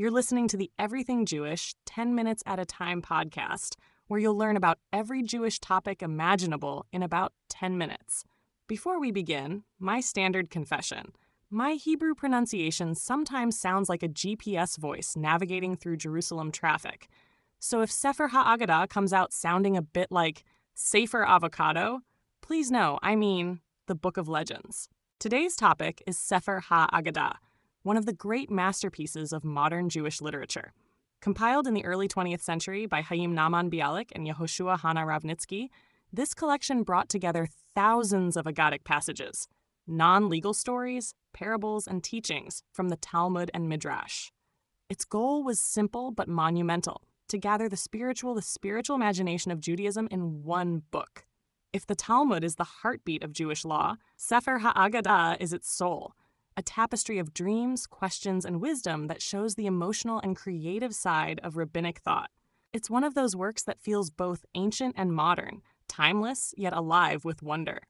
You're listening to the Everything Jewish 10 Minutes at a Time podcast, where you'll learn about every Jewish topic imaginable in about 10 minutes. Before we begin, my standard confession. My Hebrew pronunciation sometimes sounds like a GPS voice navigating through Jerusalem traffic. So if Sefer HaAggadah comes out sounding a bit like Sefer Avocado, please know I mean the Book of Legends. Today's topic is Sefer HaAggadah, one of the great masterpieces of modern Jewish literature. Compiled in the early 20th century by Chaim Nahman Bialik and Yehoshua Hana Ravnitsky, this collection brought together thousands of Aggadic passages, non-legal stories, parables, and teachings from the Talmud and Midrash. Its goal was simple but monumental, to gather the spiritual imagination of Judaism in one book. If the Talmud is the heartbeat of Jewish law, Sefer HaAggadah is its soul, a tapestry of dreams, questions, and wisdom that shows the emotional and creative side of rabbinic thought. It's one of those works that feels both ancient and modern, timeless yet alive with wonder.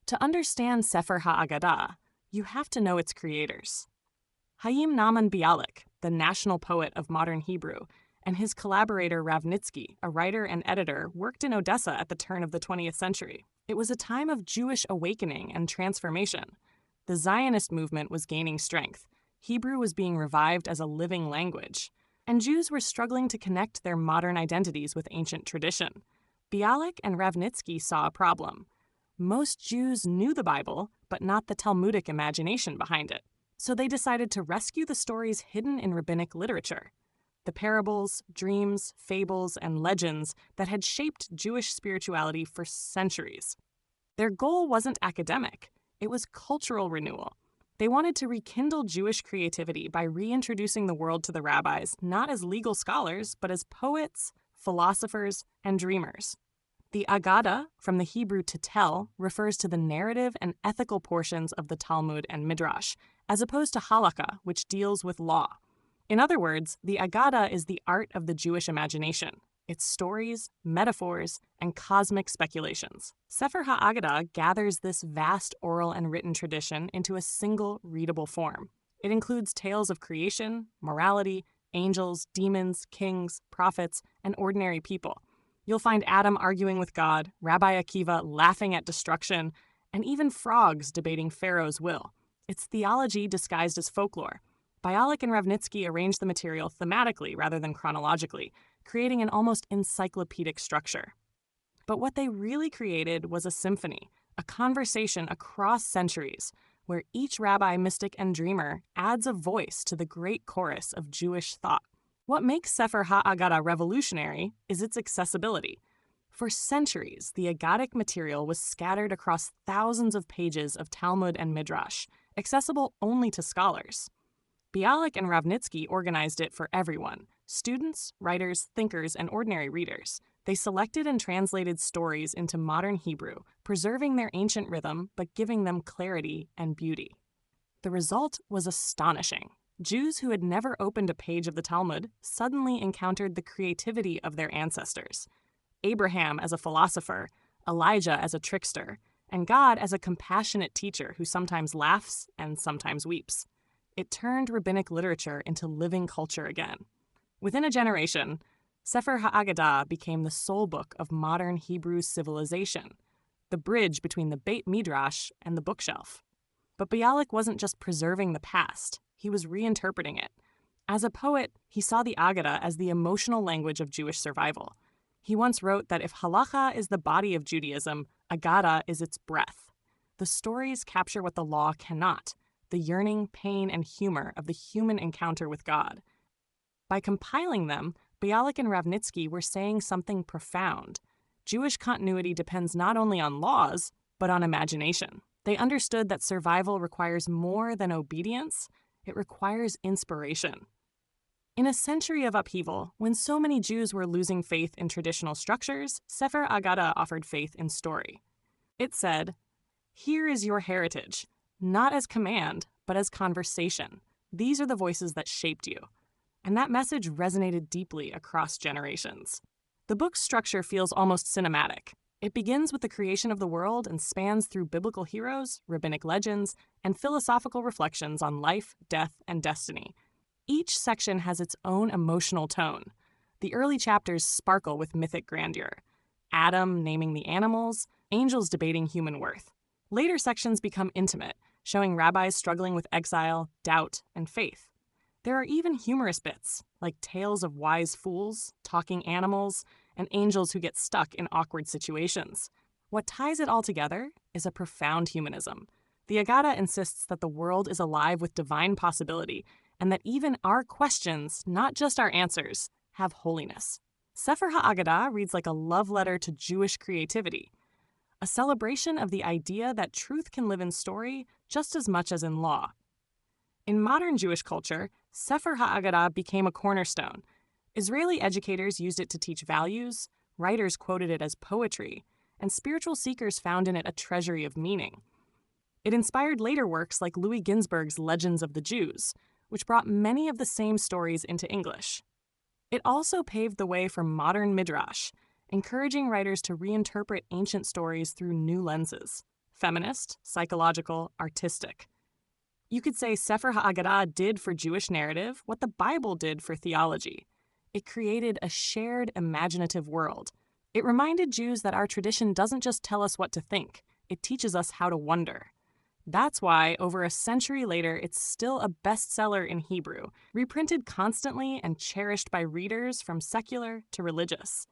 To understand Sefer HaAggadah, you have to know its creators. Chaim Nahman Bialik, the national poet of modern Hebrew, and his collaborator Ravnitsky, a writer and editor, worked in Odessa at the turn of the 20th century. It was a time of Jewish awakening and transformation. The Zionist movement was gaining strength. Hebrew was being revived as a living language, and Jews were struggling to connect their modern identities with ancient tradition. Bialik and Ravnitsky saw a problem. Most Jews knew the Bible, but not the Talmudic imagination behind it. So they decided to rescue the stories hidden in rabbinic literature, the parables, dreams, fables, and legends that had shaped Jewish spirituality for centuries. Their goal wasn't academic, it was cultural renewal. They wanted to rekindle Jewish creativity by reintroducing the world to the rabbis, not as legal scholars, but as poets, philosophers, and dreamers. The Aggadah, from the Hebrew to tell, refers to the narrative and ethical portions of the Talmud and Midrash, as opposed to halakha, which deals with law. In other words, the Aggadah is the art of the Jewish imagination, its stories, metaphors, and cosmic speculations. Sefer HaAggadah gathers this vast oral and written tradition into a single readable form. It includes tales of creation, morality, angels, demons, kings, prophets, and ordinary people. You'll find Adam arguing with God, Rabbi Akiva laughing at destruction, and even frogs debating Pharaoh's will. It's theology disguised as folklore. Bialik and Ravnitsky arranged the material thematically rather than chronologically, creating an almost encyclopedic structure. But what they really created was a symphony, a conversation across centuries, where each rabbi, mystic, and dreamer adds a voice to the great chorus of Jewish thought. What makes Sefer HaAggadah revolutionary is its accessibility. For centuries, the Aggadic material was scattered across thousands of pages of Talmud and Midrash, accessible only to scholars. Bialik and Ravnitsky organized it for everyone: students, writers, thinkers, and ordinary readers. They selected and translated stories into modern Hebrew, preserving their ancient rhythm but giving them clarity and beauty. The result was astonishing. Jews who had never opened a page of the Talmud suddenly encountered the creativity of their ancestors. Abraham as a philosopher, Elijah as a trickster, and God as a compassionate teacher who sometimes laughs and sometimes weeps. It turned rabbinic literature into living culture again. Within a generation, Sefer HaAggadah became the soul book of modern Hebrew civilization, the bridge between the Beit Midrash and the bookshelf. But Bialik wasn't just preserving the past, he was reinterpreting it. As a poet, he saw the Aggadah as the emotional language of Jewish survival. He once wrote that if halakha is the body of Judaism, Aggadah is its breath. The stories capture what the law cannot, the yearning, pain, and humor of the human encounter with God. By compiling them, Bialik and Ravnitsky were saying something profound. Jewish continuity depends not only on laws, but on imagination. They understood that survival requires more than obedience, it requires inspiration. In a century of upheaval, when so many Jews were losing faith in traditional structures, Sefer HaAggadah offered faith in story. It said, "Here is your heritage, not as command, but as conversation. These are the voices that shaped you." And that message resonated deeply across generations. The book's structure feels almost cinematic. It begins with the creation of the world and spans through biblical heroes, rabbinic legends, and philosophical reflections on life, death, and destiny. Each section has its own emotional tone. The early chapters sparkle with mythic grandeur. Adam naming the animals, angels debating human worth. Later sections become intimate, showing rabbis struggling with exile, doubt, and faith. There are even humorous bits, like tales of wise fools, talking animals, and angels who get stuck in awkward situations. What ties it all together is a profound humanism. The Aggadah insists that the world is alive with divine possibility, and that even our questions, not just our answers, have holiness. Sefer HaAggadah reads like a love letter to Jewish creativity, a celebration of the idea that truth can live in story just as much as in law. In modern Jewish culture, Sefer HaAggadah became a cornerstone. Israeli educators used it to teach values, writers quoted it as poetry, and spiritual seekers found in it a treasury of meaning. It inspired later works like Louis Ginzberg's Legends of the Jews, which brought many of the same stories into English. It also paved the way for modern midrash, encouraging writers to reinterpret ancient stories through new lenses: feminist, psychological, artistic. You could say Sefer HaAggadah did for Jewish narrative what the Bible did for theology. It created a shared imaginative world. It reminded Jews that our tradition doesn't just tell us what to think, it teaches us how to wonder. That's why, over a century later, it's still a bestseller in Hebrew, reprinted constantly and cherished by readers from secular to religious.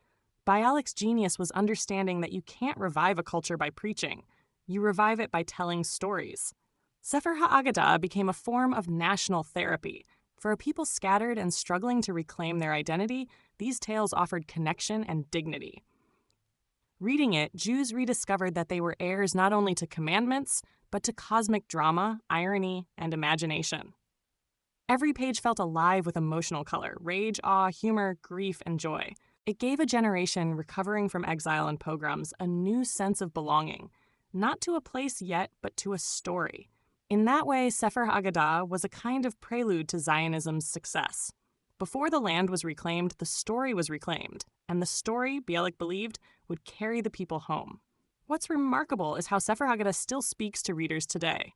Bialik's genius was understanding that you can't revive a culture by preaching. You revive it by telling stories. Sefer HaAggadah became a form of national therapy. For a people scattered and struggling to reclaim their identity, these tales offered connection and dignity. Reading it, Jews rediscovered that they were heirs not only to commandments, but to cosmic drama, irony, and imagination. Every page felt alive with emotional color: rage, awe, humor, grief, and joy. It gave a generation recovering from exile and pogroms a new sense of belonging, not to a place yet, but to a story. In that way, Sefer HaAggadah was a kind of prelude to Zionism's success. Before the land was reclaimed, the story was reclaimed, and the story, Bialik believed, would carry the people home. What's remarkable is how Sefer HaAggadah still speaks to readers today.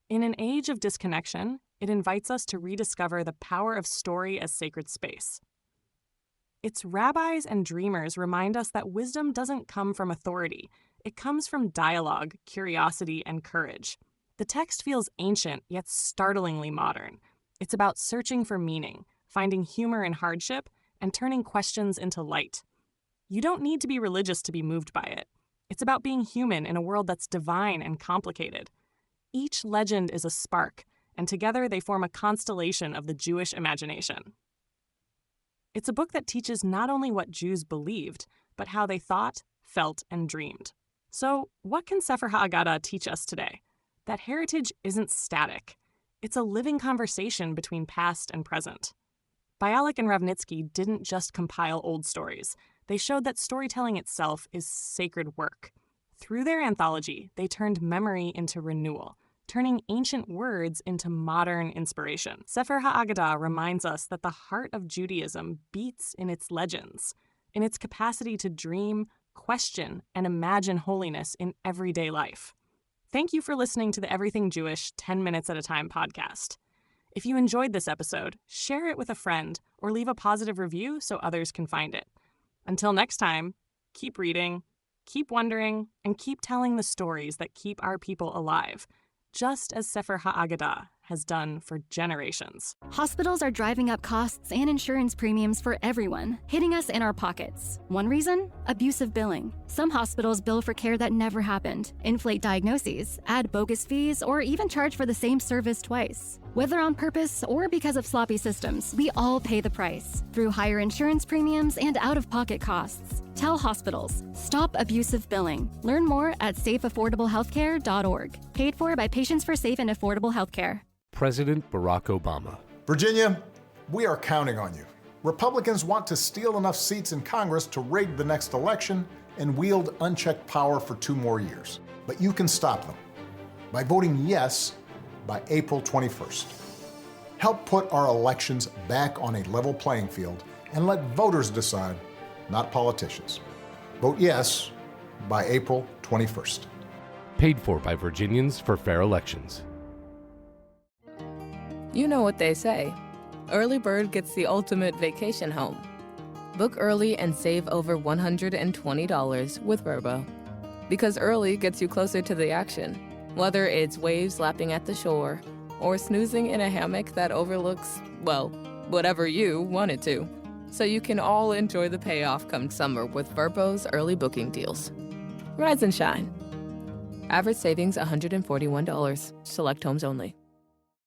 In an age of disconnection, it invites us to rediscover the power of story as sacred space. Its rabbis and dreamers remind us that wisdom doesn't come from authority. It comes from dialogue, curiosity, and courage. The text feels ancient, yet startlingly modern. It's about searching for meaning, finding humor in hardship, and turning questions into light. You don't need to be religious to be moved by it. It's about being human in a world that's divine and complicated. Each legend is a spark, and together they form a constellation of the Jewish imagination. It's a book that teaches not only what Jews believed, but how they thought, felt, and dreamed. So, what can Sefer HaAggadah teach us today? That heritage isn't static. It's a living conversation between past and present. Bialik and Ravnitsky didn't just compile old stories. They showed that storytelling itself is sacred work. Through their anthology, they turned memory into renewal, turning ancient words into modern inspiration. Sefer HaAggadah reminds us that the heart of Judaism beats in its legends, in its capacity to dream, question, and imagine holiness in everyday life. Thank you for listening to the Everything Jewish 10 Minutes at a Time podcast. If you enjoyed this episode, share it with a friend or leave a positive review so others can find it. Until next time, keep reading, keep wondering, and keep telling the stories that keep our people alive, just as Sefer HaAggadah has done for generations. Hospitals are driving up costs and insurance premiums for everyone, hitting us in our pockets. One reason? Abusive billing. Some hospitals bill for care that never happened, inflate diagnoses, add bogus fees, or even charge for the same service twice. Whether on purpose or because of sloppy systems, we all pay the price through higher insurance premiums and out-of-pocket costs. Tell hospitals, stop abusive billing. Learn more at safeaffordablehealthcare.org. Paid for by Patients for Safe and Affordable Healthcare. President Barack Obama. Virginia, we are counting on you. Republicans want to steal enough seats in Congress to rig the next election and wield unchecked power for 2 more years. But you can stop them by voting yes by April 21st. Help put our elections back on a level playing field and let voters decide, not politicians. Vote yes by April 21st. Paid for by Virginians for Fair Elections. You know what they say. Early bird gets the ultimate vacation home. Book early and save over $120 with Vrbo. Because early gets you closer to the action, whether it's waves lapping at the shore or snoozing in a hammock that overlooks, well, whatever you want it to. So you can all enjoy the payoff come summer with Vrbo's early booking deals. Rise and shine. Average savings $141. Select homes only.